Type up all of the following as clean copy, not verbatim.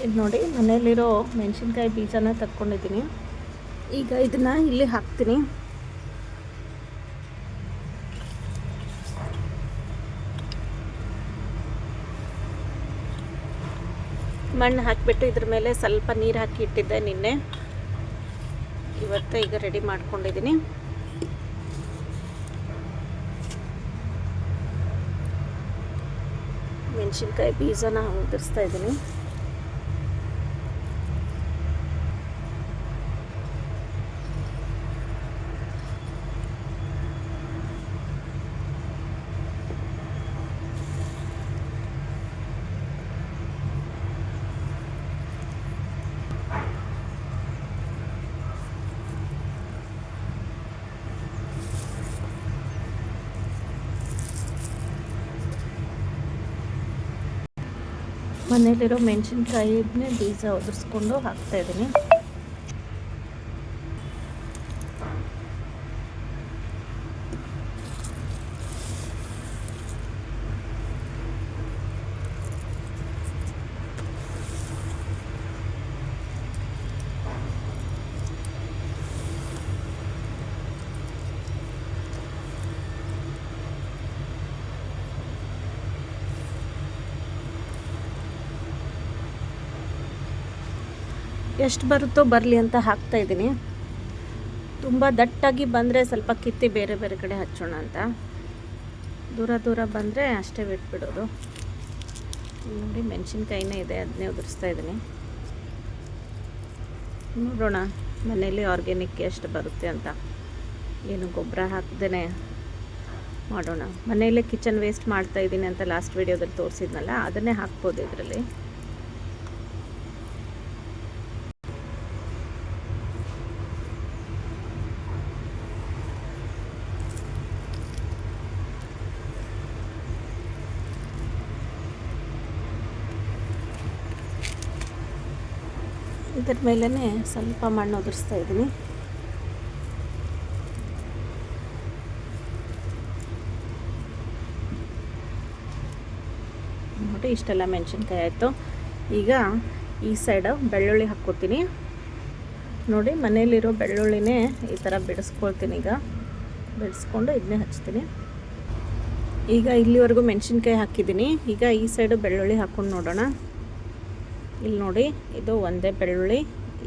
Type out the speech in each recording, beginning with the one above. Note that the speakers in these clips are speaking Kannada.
ಇದು ನೋಡಿ ಮನೆಯಲ್ಲಿರೋ ಮೆಣಸಿನ್ಕಾಯಿ ಬೀಜನ ತಕ್ಕೊಂಡಿದ್ದೀನಿ. ಈಗ ಇದನ್ನು ಇಲ್ಲಿ ಹಾಕ್ತೀನಿ. ಮಣ್ಣು ಹಾಕಿಬಿಟ್ಟು ಇದ್ರ ಮೇಲೆ ಸ್ವಲ್ಪ ನೀರು ಹಾಕಿ ಇಟ್ಟಿದ್ದೆ ನಿನ್ನೆ. ಇವತ್ತು ಈಗ ರೆಡಿ ಮಾಡ್ಕೊಂಡಿದ್ದೀನಿ. ಮೆಣಸಿನ್ಕಾಯಿ ಬೀಜನ ಉದುರಿಸ್ತಾ ಇದ್ದೀನಿ. ಮನೇಲಿರೋ ಮೆಣಸಿನ್ಕಾಯಿನೇ ಬೀಜ ಉದುರಿಸ್ಕೊಂಡು ಹಾಕ್ತಾಯಿದ್ದೀನಿ. ಎಷ್ಟು ಬರುತ್ತೋ ಬರಲಿ ಅಂತ ಹಾಕ್ತಾಯಿದ್ದೀನಿ. ತುಂಬ ದಟ್ಟಾಗಿ ಬಂದರೆ ಸ್ವಲ್ಪ ಕಿತ್ತಿ ಬೇರೆ ಬೇರೆ ಕಡೆ ಹಚ್ಚೋಣ ಅಂತ. ದೂರ ದೂರ ಬಂದರೆ ಅಷ್ಟೇ ಬಿಟ್ಬಿಡೋದು. ನೋಡಿ ಮೆಣಸಿನ್ಕಾಯಿನೇ ಇದೆ, ಅದನ್ನೇ ಉದುರಿಸ್ತಾ ಇದ್ದೀನಿ. ನೋಡೋಣ ಮನೆಯಲ್ಲಿ ಆರ್ಗ್ಯಾನಿಕ್ ಎಷ್ಟು ಬರುತ್ತೆ ಅಂತ. ಏನು ಗೊಬ್ಬರ ಹಾಕ್ದೇ ಮಾಡೋಣ. ಮನೆಯಲ್ಲೇ ಕಿಚನ್ ವೇಸ್ಟ್ ಮಾಡ್ತಾಯಿದ್ದೀನಿ ಅಂತ ಲಾಸ್ಟ್ ವಿಡಿಯೋದಲ್ಲಿ ತೋರಿಸಿದ್ನಲ್ಲ, ಅದನ್ನೇ ಹಾಕ್ಬೋದು ಇದರಲ್ಲಿ. ಇದರ ಮೇಲೇ ಸ್ವಲ್ಪ ಮಣ್ಣು ಉದುರಿಸ್ತಾ ಇದ್ದೀನಿ. ನೋಡಿ ಇಷ್ಟೆಲ್ಲ ಮೆಣಸಿನ್ಕಾಯಿ ಆಯಿತು. ಈಗ ಈ ಸೈಡು ಬೆಳ್ಳುಳ್ಳಿ ಹಾಕ್ಕೋತೀನಿ. ನೋಡಿ ಮನೆಯಲ್ಲಿರೋ ಬೆಳ್ಳುಳ್ಳಿನೇ ಈ ಥರ ಬಿಡಿಸ್ಕೊಳ್ತೀನಿ. ಈಗ ಬಿಡಿಸ್ಕೊಂಡು ಇದನ್ನೇ ಹಚ್ತೀನಿ. ಈಗ ಇಲ್ಲಿವರೆಗೂ ಮೆಣಸಿನ್ಕಾಯಿ ಹಾಕಿದ್ದೀನಿ. ಈಗ ಈ ಸೈಡು ಬೆಳ್ಳುಳ್ಳಿ ಹಾಕ್ಕೊಂಡು ನೋಡೋಣ. ಇಲ್ಲಿ ನೋಡಿ, ಇದು ಒಂದೇ ಬೆಳ್ಳುಳ್ಳಿ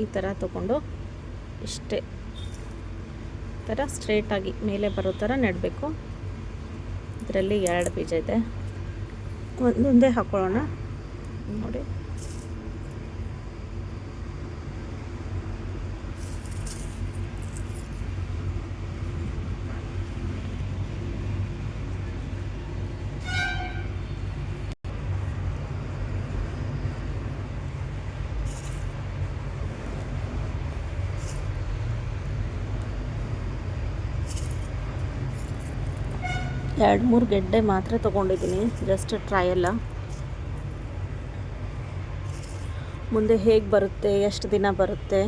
ಈ ಥರ ತೊಗೊಂಡು ಇಷ್ಟೇ ಥರ ಸ್ಟ್ರೇಟಾಗಿ ಮೇಲೆ ಬರೋ ಥರ ನೆಡಬೇಕು. ಇದರಲ್ಲಿ 2 ಬೀಜ ಇದೆ, ಒಂದೊಂದೇ ಹಾಕ್ಕೊಳ್ಳೋಣ. ನೋಡಿ ಎರಡು ಮೂರು ಗೆಡ್ಡೆ ಮಾತ್ರ ತೊಗೊಂಡಿದ್ದೀನಿ, ಜಸ್ಟ್ ಟ್ರಯಲ್ಲ. ಮುಂದೆ ಹೇಗೆ ಬರುತ್ತೆ, ಎಷ್ಟು ದಿನ ಬರುತ್ತೆ,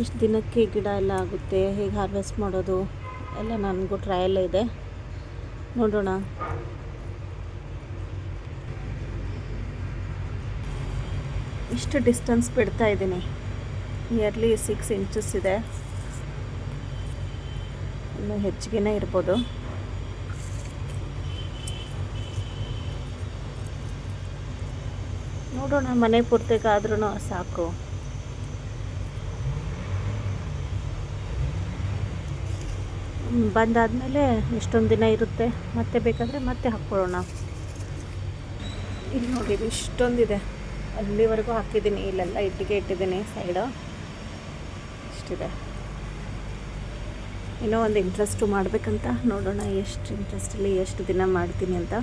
ಎಷ್ಟು ದಿನಕ್ಕೆ ಗಿಡ ಎಲ್ಲ ಆಗುತ್ತೆ, ಹೇಗೆ ಹಾರ್ವೆಸ್ಟ್ ಮಾಡೋದು ಎಲ್ಲ ನನಗೂ ಟ್ರಯಲ್ ಇದೆ. ನೋಡೋಣ. ಇಷ್ಟು ಡಿಸ್ಟೆನ್ಸ್ ಬಿಡ್ತಾ ಇದ್ದೀನಿ. ನಿಯರ್ಲಿ 6 ಇಂಚಸ್ ಇದೆ, ಇನ್ನೂ ಹೆಚ್ಚಿಗೆನೇ ಇರ್ಬೋದು. ನೋಡೋಣ, ಮನೆ ಪೂರ್ತಿಗಾದ್ರೂ ಸಾಕು. ಬಂದಾದಮೇಲೆ ಇಷ್ಟೊಂದು ದಿನ ಇರುತ್ತೆ, ಮತ್ತೆ ಬೇಕಾದರೆ ಮತ್ತೆ ಹಾಕ್ಕೊಳ್ಳೋಣ. ಇಲ್ಲಿ ನೋಡಿ, ಇದು ಇಷ್ಟೊಂದಿದೆ, ಅಲ್ಲಿವರೆಗೂ ಹಾಕಿದ್ದೀನಿ. ಇಲ್ಲೆಲ್ಲ ಇಟ್ಟಿದ್ದೀನಿ ಸೈಡು, ಇಷ್ಟಿದೆ. ಇನ್ನೂ ಒಂದು ಇಂಟ್ರೆಸ್ಟು ಮಾಡಬೇಕಂತ. ನೋಡೋಣ ಎಷ್ಟು ಇಂಟ್ರೆಸ್ಟಲ್ಲಿ ಎಷ್ಟು ದಿನ ಮಾಡ್ತೀನಿ ಅಂತ.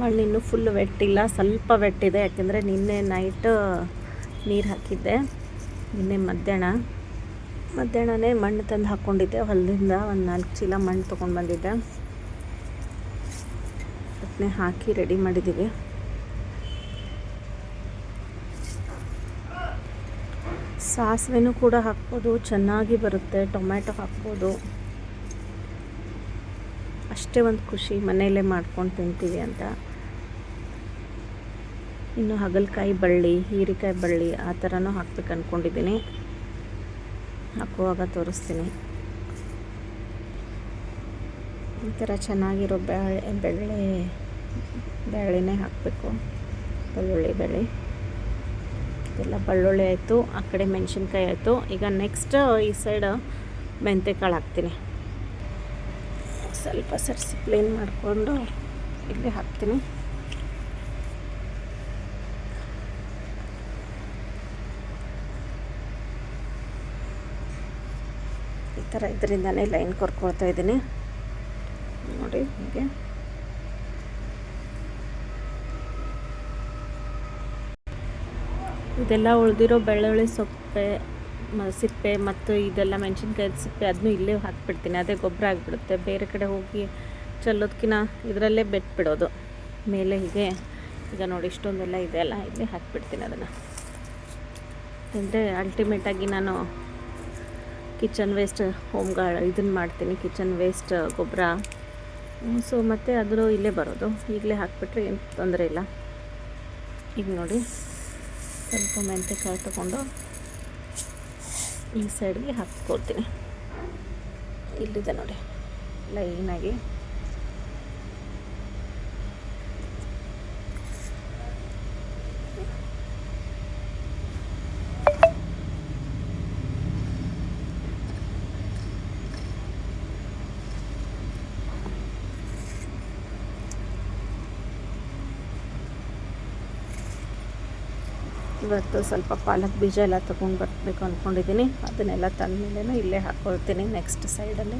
ಮಣ್ಣಿನ್ನೂ ಫುಲ್ ವೆಟ್ಟಿಲ್ಲ, ಸ್ವಲ್ಪ ವೆಟ್ಟಿದೆ. ಯಾಕೆಂದರೆ ನಿನ್ನೆ ನೈಟ್ ನೀರು ಹಾಕಿದ್ದೆ. ನಿನ್ನೆ ಮಧ್ಯಾಹ್ನನೇ ಮಣ್ಣು ತಂದು ಹಾಕ್ಕೊಂಡಿದ್ದೆ ಹೊಲದಿಂದ. ಒಂದು 4 ಚೀಲ ಮಣ್ಣು ತೊಗೊಂಡು ಬಂದಿದ್ದೆ, ಅದನ್ನೇ ಹಾಕಿ ರೆಡಿ ಮಾಡಿದ್ದೀವಿ. ಸಾಸಿವೆನೂ ಕೂಡ ಹಾಕ್ಬೋದು, ಚೆನ್ನಾಗಿ ಬರುತ್ತೆ. ಟೊಮ್ಯಾಟೊ ಹಾಕ್ಬೋದು. ಅಷ್ಟೇ ಒಂದು ಖುಷಿ ಮನೆಯಲ್ಲೇ ಮಾಡ್ಕೊಂಡು ತಿಂತೀವಿ ಅಂತ. ಇನ್ನು ಹಾಗಲಕಾಯಿ ಬಳ್ಳಿ, ಹೀರೆಕಾಯಿ ಬಳ್ಳಿ ಆ ಥರನೂ ಹಾಕ್ಬೇಕು ಅಂದ್ಕೊಂಡಿದ್ದೀನಿ. ಹಾಕುವಾಗ ತೋರಿಸ್ತೀನಿ. ಈ ಥರ ಚೆನ್ನಾಗಿರೋ ಬೇಳೆನೇ ಹಾಕಬೇಕು. ಬೆಳ್ಳುಳ್ಳಿ ಬೇಳೆ ಇದೆಲ್ಲ. ಬೆಳ್ಳುಳ್ಳಿ ಆಯಿತು, ಆ ಕಡೆ ಮೆಣಸಿನ್ಕಾಯಿ ಆಯಿತು. ಈಗ ನೆಕ್ಸ್ಟ್ ಈ ಸೈಡ್ ಮೆಂತ್ಯಕಾಳು ಹಾಕ್ತೀನಿ. ಸ್ವಲ್ಪ ಸರಿಸಿ ಪ್ಲೇನ್ ಮಾಡಿಕೊಂಡು ಇಲ್ಲಿ ಹಾಕ್ತೀನಿ. ಈ ಥರ ಇದರಿಂದನೇ ಲೈನ್ ಕೊರ್ಕೊಳ್ತಾ ಇದ್ದೀನಿ ನೋಡಿ. ಹೀಗೆ ಇದೆಲ್ಲ ಉಳಿದಿರೋ ಬೆಳ್ಳುಳ್ಳಿ ಸಿಪ್ಪೆ ಮತ್ತು ಇದೆಲ್ಲ ಮೆಣಸಿನ್ಕಾಯಿ ಸಿಪ್ಪೆ ಅದನ್ನು ಇಲ್ಲೇ ಹಾಕ್ಬಿಡ್ತೀನಿ. ಅದೇ ಗೊಬ್ಬರ ಆಗಿಬಿಡುತ್ತೆ. ಬೇರೆ ಕಡೆ ಹೋಗಿ ಚೆಲ್ಲೋದಕ್ಕಿಂತ ಇದರಲ್ಲೇ ಬಿಟ್ಬಿಡೋದು ಮೇಲೆ. ಹೀಗೆ ಈಗ ನೋಡಿ ಇಷ್ಟೊಂದೆಲ್ಲ ಇದೆಯಲ್ಲ, ಇಲ್ಲಿ ಹಾಕ್ಬಿಡ್ತೀನಿ ಅದನ್ನು. ಅಂದರೆ ಅಲ್ಟಿಮೇಟಾಗಿ ನಾನು ಕಿಚನ್ ವೇಸ್ಟ್ ಇದನ್ನು ಮಾಡ್ತೀನಿ, ಕಿಚನ್ ವೇಸ್ಟ್ ಗೊಬ್ಬರ. ಸೊ ಮತ್ತು ಅದ್ರ ಇಲ್ಲೇ ಬರೋದು. ಈಗಲೇ ಹಾಕ್ಬಿಟ್ರೆ ಏನು ತೊಂದರೆ ಇಲ್ಲ. ಈಗ ನೋಡಿ ಸ್ವಲ್ಪ ಮೆಂತ್ಯಕಾಳು ತೊಗೊಂಡು ಈ ಸೈಡ್ಗೆ ಹಾಕ್ಕೊಳ್ತೀನಿ. ಇಲ್ಲಿದೆ ನೋಡಿ ಲೈನಾಗಿ. ಇವತ್ತು ಸ್ವಲ್ಪ ಪಾಲಕ್ ಬೀಜ ಎಲ್ಲ ತೊಗೊಂಡು ಬರಬೇಕು ಅಂದ್ಕೊಂಡಿದ್ದೀನಿ. ಅದನ್ನೆಲ್ಲ ತಂದಮೇಲೆ ಇಲ್ಲೇ ಹಾಕ್ಕೊಳ್ತೀನಿ ನೆಕ್ಸ್ಟ್ ಸೈಡಲ್ಲಿ.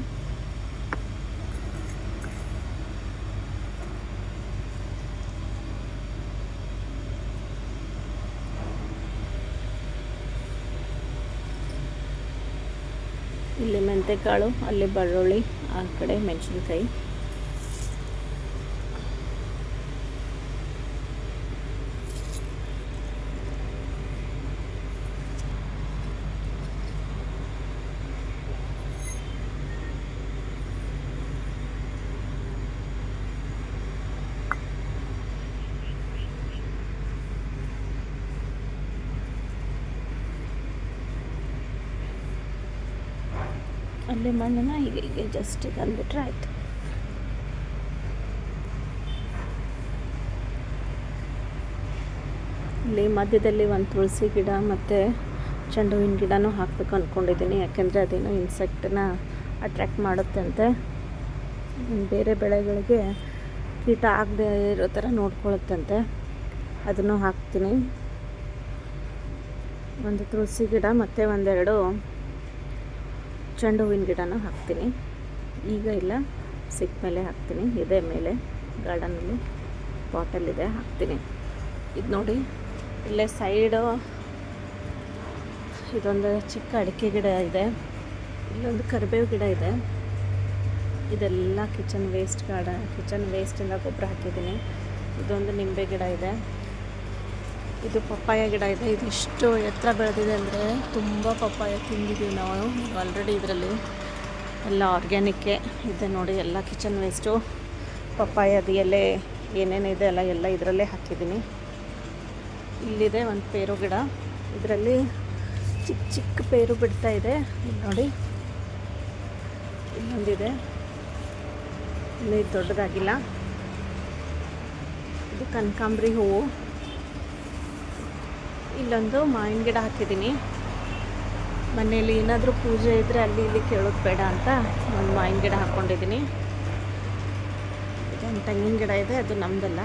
ಇಲ್ಲಿ ಮೆಂತ್ಯಕಾಳು, ಅಲ್ಲಿ ಬೆಳ್ಳುಳ್ಳಿ, ಆ ಕಡೆ ಮೆಣಸಿನ್ಕಾಯಿ. ಅಲ್ಲಿ ಮಣ್ಣನ್ನು ಹೀಗೆ ಜಸ್ಟ್ ಈಗ ಅಂದ್ಬಿಟ್ರೆ ಆಯಿತು. ಇಲ್ಲಿ ಮಧ್ಯದಲ್ಲಿ ಒಂದು ತುಳಸಿ ಗಿಡ ಮತ್ತು ಚೆಂಡು ಹೂವಿನ ಗಿಡನೂ ಹಾಕಬೇಕು ಅಂದ್ಕೊಂಡಿದ್ದೀನಿ. ಯಾಕೆಂದರೆ ಅದೇನೋ ಇನ್ಸೆಕ್ಟನ್ನ ಅಟ್ರ್ಯಾಕ್ಟ್ ಮಾಡುತ್ತಂತೆ. ಬೇರೆ ಬೆಳೆಗಳಿಗೆ ಕೀಟ ಆಗದೆ ಇರೋ ಥರ ನೋಡ್ಕೊಳ್ಳುತ್ತಂತೆ. ಅದನ್ನು ಹಾಕ್ತೀನಿ. ಒಂದು ತುಳಸಿ ಗಿಡ ಮತ್ತು ಒಂದೆರಡು ಚೆಂಡು ಹೂವಿನ ಗಿಡನೂ ಹಾಕ್ತೀನಿ. ಈಗ ಇಲ್ಲ, ಸಿಕ್ಕ ಮೇಲೆ ಹಾಕ್ತೀನಿ. ಇದೆ ಮೇಲೆ ಗಾರ್ಡನಲ್ಲಿ ಪಾಟಲ್ಲಿದೆ, ಹಾಕ್ತೀನಿ. ಇದು ನೋಡಿ ಇಲ್ಲೇ ಸೈಡು ಇದೊಂದು ಚಿಕ್ಕ ಅಡಿಕೆ ಗಿಡ ಇದೆ. ಇಲ್ಲೊಂದು ಕರಿಬೇವು ಗಿಡ ಇದೆ. ಇದೆಲ್ಲ ಕಿಚನ್ ವೇಸ್ಟಿಂದ ಗೊಬ್ಬರ ಹಾಕಿದ್ದೀನಿ. ಇದೊಂದು ನಿಂಬೆ ಗಿಡ ಇದೆ. ಇದು ಪಪ್ಪಾಯ ಗಿಡ ಇದೆ. ಇದಿಷ್ಟು ಎತ್ತರ ಬೆಳೆದಿದೆ ಅಂದರೆ ತುಂಬ ಪಪ್ಪಾಯ ತಿಂದಿದ್ದೀವಿ ನಾವು ಆಲ್ರೆಡಿ. ಇದರಲ್ಲಿ ಎಲ್ಲ ಆರ್ಗ್ಯಾನಿಕ್ಕೇ ಇದೆ ನೋಡಿ. ಎಲ್ಲ ಕಿಚನ್ ವೇಸ್ಟು, ಪಪ್ಪಾಯದ ಎಲೆ ಏನೇನಿದೆ ಎಲ್ಲ ಇದರಲ್ಲೇ ಹಾಕಿದ್ದೀನಿ. ಇಲ್ಲಿದೆ ಒಂದು ಪೇರು ಗಿಡ. ಇದರಲ್ಲಿ ಚಿಕ್ಕ ಚಿಕ್ಕ ಪೇರು ಬಿಡ್ತಾ ಇದೆ. ಇಲ್ಲಿ ನೋಡಿ ಇಲ್ಲೊಂದಿದೆ, ಇನ್ನೂ ಇದು ದೊಡ್ಡದಾಗಿಲ್ಲ. ಇದು ಕನಕಾಂಬರಿ ಹೂವು. ಇಲ್ಲೊಂದು ಮಾವಿನ ಗಿಡ ಹಾಕಿದ್ದೀನಿ. ಮನೆಯಲ್ಲಿ ಏನಾದರೂ ಪೂಜೆ ಇದ್ದರೆ ಅಲ್ಲಿ ಇಲ್ಲಿ ಕೇಳೋದು ಬೇಡ ಅಂತ ಒಂದು ಮಾವಿನ ಗಿಡ ಹಾಕ್ಕೊಂಡಿದ್ದೀನಿ. ಇದೊಂದು ತೆಂಗಿನ ಗಿಡ ಇದೆ, ಅದು ನಮ್ಮದಲ್ಲ,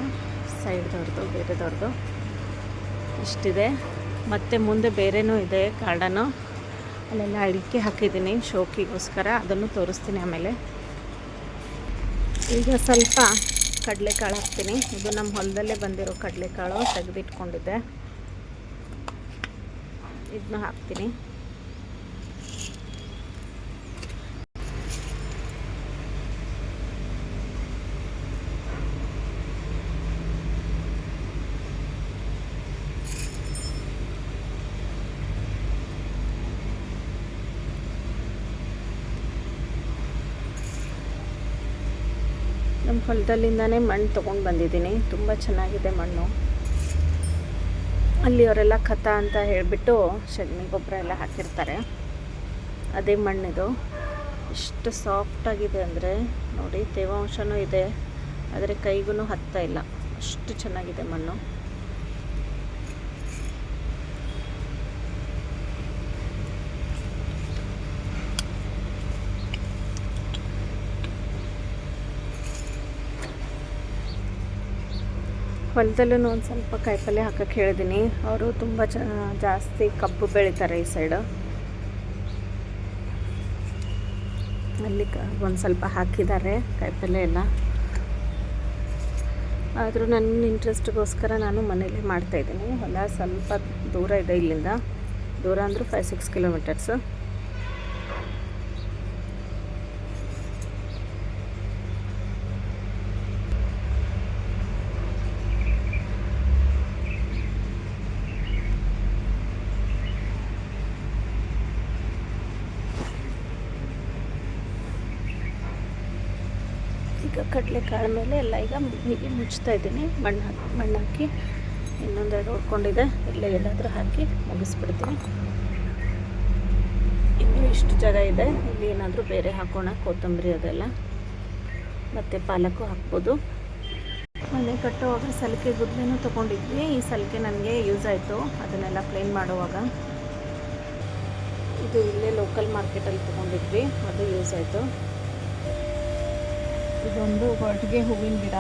ಸೈಡ್ದವ್ರದ್ದು, ಬೇರೆದವ್ರದ್ದು. ಇಷ್ಟಿದೆ. ಮತ್ತು ಮುಂದೆ ಬೇರೆನೂ ಇದೆ ಗಾರ್ಡನು. ಅಲ್ಲೆಲ್ಲ ಅಡಿಕೆ ಹಾಕಿದ್ದೀನಿ ಶೋಕಿಗೋಸ್ಕರ. ಅದನ್ನು ತೋರಿಸ್ತೀನಿ ಆಮೇಲೆ. ಈಗ ಸ್ವಲ್ಪ ಕಡಲೆಕಾಳು ಹಾಕ್ತೀನಿ. ಇದು ನಮ್ಮ ಹೊಲದಲ್ಲೇ ಬಂದಿರೋ ಕಡಲೆಕಾಳು, ತೆಗೆದಿಟ್ಕೊಂಡಿದ್ದೆ. ಇದನ್ನ ಹಾಕ್ತೀನಿ. ನಮ್ಮ ಹೊಲದಲ್ಲಿಂದನೇ ಮಣ್ಣು ತೊಗೊಂಡು ಬಂದಿದ್ದೀನಿ. ತುಂಬ ಚೆನ್ನಾಗಿದೆ ಮಣ್ಣು. ಅಲ್ಲಿ ಅವರೆಲ್ಲ ಖತ ಅಂತ ಹೇಳಿಬಿಟ್ಟು ಸಗಣಿ ಗೊಬ್ಬರ ಎಲ್ಲ ಹಾಕಿರ್ತಾರೆ. ಅದೇ ಮಣ್ಣಿದು. ಎಷ್ಟು ಸಾಫ್ಟಾಗಿದೆ ಅಂದರೆ ನೋಡಿ, ತೇವಾಂಶನೂ ಇದೆ, ಆದರೆ ಕೈಗೂ ಹತ್ತಾ ಇಲ್ಲ. ಅಷ್ಟು ಚೆನ್ನಾಗಿದೆ ಮಣ್ಣು. ಹೊಲದಲ್ಲೂ ಒಂದು ಸ್ವಲ್ಪ ಕಾಯಿಪಲ್ಯ ಹಾಕಕ್ಕೆ ಹೇಳಿದ್ದೀನಿ. ಅವರು ತುಂಬ ಜಾಸ್ತಿ ಕಬ್ಬು ಬೆಳೀತಾರೆ ಈ ಸೈಡು. ಅಲ್ಲಿ ಒಂದು ಸ್ವಲ್ಪ ಹಾಕಿದ್ದಾರೆ ಕಾಯಿಪಲ್ಯ ಎಲ್ಲ. ಆದರೂ ನನ್ನ ಇಂಟ್ರೆಸ್ಟ್ಗೋಸ್ಕರ ನಾನು ಮನೇಲಿ ಮಾಡ್ತಾಯಿದ್ದೀನಿ. ಹೊಲ ಸ್ವಲ್ಪ ದೂರ ಇದೆ ಇಲ್ಲಿಂದ. ದೂರ ಅಂದರೂ 5-6 ಕಿಲೋಮೀಟರ್ಸು. ಈಗ ಕಡಲೆಕಾಳು ಮೇಲೆ ಎಲ್ಲ ಈಗ ಹೀಗೆ ಮುಚ್ತಾ ಇದ್ದೀನಿ. ಮಣ್ಣು ಹಾಕಿ ಇನ್ನೊಂದೆರಡು ಉಳ್ಕೊಂಡಿದೆ, ಇಲ್ಲೇ ಎಲ್ಲಾದರೂ ಹಾಕಿ ಮುಗಿಸ್ಬಿಡ್ತೀನಿ. ಇನ್ನೂ ಇಷ್ಟು ಜಾಗ ಇದೆ, ಇಲ್ಲಿ ಏನಾದರೂ ಬೇರೆ ಹಾಕೋಣ, ಕೊತ್ತಂಬರಿ ಅದೆಲ್ಲ, ಮತ್ತು ಪಾಲಕು ಹಾಕ್ಬೋದು. ಮನೆ ಕಟ್ಟುವಾಗ ಸಲಿಕೆ ಗುದ್ದಲಿನೂ ತೊಗೊಂಡಿದ್ವಿ. ಈ ಸಲಿಕೆ ನನಗೆ ಯೂಸ್ ಆಯಿತು, ಅದನ್ನೆಲ್ಲ ಕ್ಲೀನ್ ಮಾಡುವಾಗ. ಇದು ಇಲ್ಲೇ ಲೋಕಲ್ ಮಾರ್ಕೆಟಲ್ಲಿ ತೊಗೊಂಡಿದ್ವಿ, ಅದು ಯೂಸ್ ಆಯಿತು. ಇದೊಂದು ಹೊರಟಿಗೆ ಹೂವಿನ ಗಿಡ.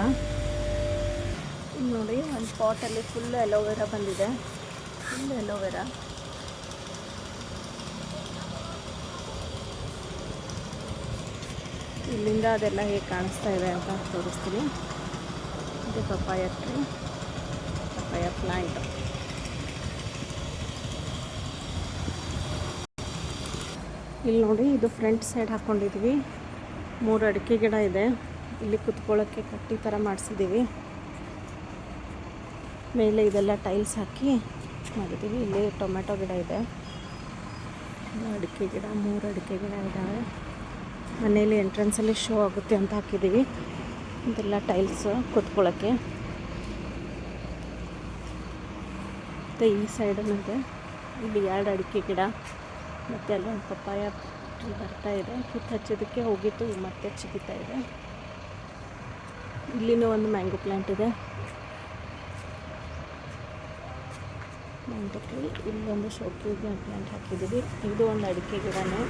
ಇಲ್ಲಿ ನೋಡಿ, ಒಂದು ಪಾಟಲ್ಲಿ ಫುಲ್ ಎಲೋವೆರಾ ಬಂದಿದೆ. Full aloe vera. ಇಲ್ಲಿಂದ ಅದೆಲ್ಲ ಹೇಗೆ ಕಾಣಿಸ್ತಾ ಇದೆ ಅಂತ ತೋರಿಸ್ತೀನಿ. ಇದು ಪಪ್ಪಾಯ ಟ್ರೀ, ಪಪ್ಪಾಯ ಪ್ಲಾಂಟ್. ಇಲ್ಲಿ ನೋಡಿ, ಇದು ಫ್ರಂಟ್ ಸೈಡ್ ಹಾಕ್ಕೊಂಡಿದ್ವಿ. 3 ಅಡಿಕೆ ಗಿಡ ಇದೆ. ಇಲ್ಲಿ ಕುತ್ಕೊಳ್ಳೋಕ್ಕೆ ಕಟ್ಟಿ ಥರ ಮಾಡಿಸಿದ್ದೀವಿ. ಮೇಲೆ ಇದೆಲ್ಲ ಟೈಲ್ಸ್ ಹಾಕಿ ಮಾಡಿದ್ದೀವಿ. ಇಲ್ಲಿ ಟೊಮೆಟೊ ಗಿಡ ಇದೆ, ಅಡಿಕೆ ಗಿಡ, 3 ಅಡಿಕೆ ಗಿಡ ಇದ್ದಾವೆ. ಮನೇಲಿ ಎಂಟ್ರೆನ್ಸಲ್ಲಿ ಶೋ ಆಗುತ್ತೆ ಅಂತ ಹಾಕಿದ್ದೀವಿ. ಇದೆಲ್ಲ ಟೈಲ್ಸು ಕುತ್ಕೊಳ್ಳೋಕ್ಕೆ. ಮತ್ತು ಈ ಸೈಡನ್ನು ಇದೆ. ಇಲ್ಲಿ 2 ಅಡಿಕೆ ಗಿಡ, ಮತ್ತು ಅಲ್ಲೊಂದು ಪಪ್ಪಾಯ ಟ್ರೀ ಬರ್ತಾ ಇದೆ. ಕಿತ್ತು ಹಚ್ಚೋದಕ್ಕೆ ಹೋಗಿತ್ತು, ಮತ್ತೆ ಚಿಗಿತಾ ಇದೆ. ಇಲ್ಲಿನೂ ಒಂದು ಮ್ಯಾಂಗೋ ಪ್ಲ್ಯಾಂಟ್ ಇದೆ, ಮ್ಯಾಂಗೋ ಟ್ರೀ. ಇಲ್ಲೊಂದು ಶೋಕಿ ಪ್ಲ್ಯಾಂಟ್ ಹಾಕಿದ್ದೀವಿ. ಇದು ಒಂದು ಅಡಿಕೆ ಗಿಡನೇ.